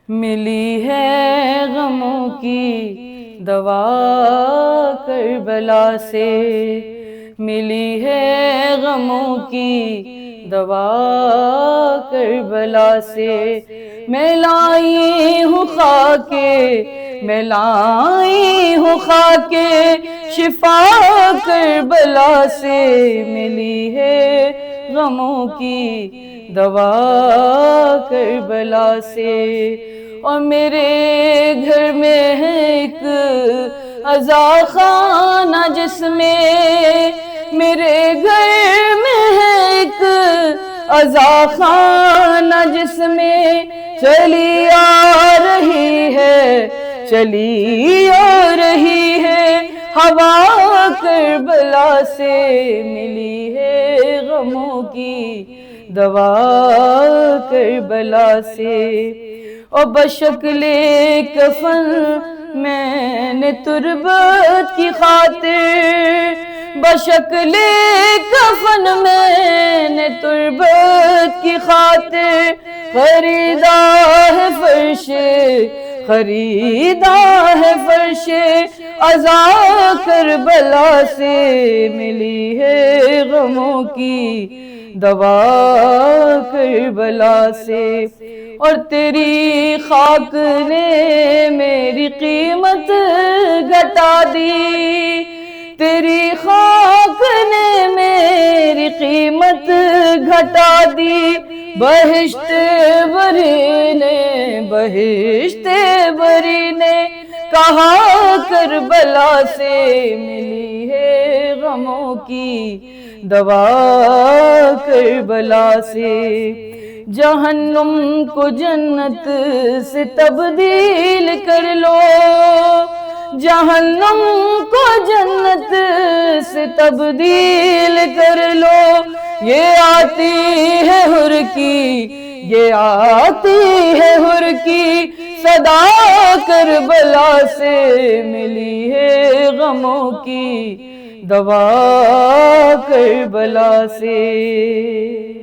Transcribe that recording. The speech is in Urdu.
ملی ہے غموں کی دوا کربلا سے، ملی ہے غموں کی دوا کربلا سے۔ میں لائی ہوں خاکے، میں لائی ہوں خاکے شفا کربلا سے، ملی ہے غموں کی دوا کربلا سے۔ اور میرے گھر میں ہے ایک عزا خانہ جس میں، میرے گھر میں ہے ایک عزا خانہ جس میں چلی آ رہی ہے، چلی آ رہی ہے ہوا کربلا سے، ملی ہے غموں کی دوا کربلا سے۔ اور بشکل کفن میں نے تربت کی خاطر، بشکل کفن میں نے تربت کی خاطر خریدا ہے فرش، خریدا ہے فرش عزا کربلا سے، ملی ہے غموں کی دوا کربلا سے۔ اور تیری خاک نے میری قیمت گھٹا دی، تیری خاک نے میری قیمت گھٹا دی، بہشت بری نے، بہشت بری نے کہا کربلا سے، ملی ہے غموں کی دوا کربلا سے۔ جہنم کو جنت سے تبدیل کر لو، جہنم کو جنت سے تبدیل کر لو، یہ آتی ہے حر کی، یہ آتی ہے حر کی صدا کربلا سے، ملی ہے غموں کی دوا کربلا سے۔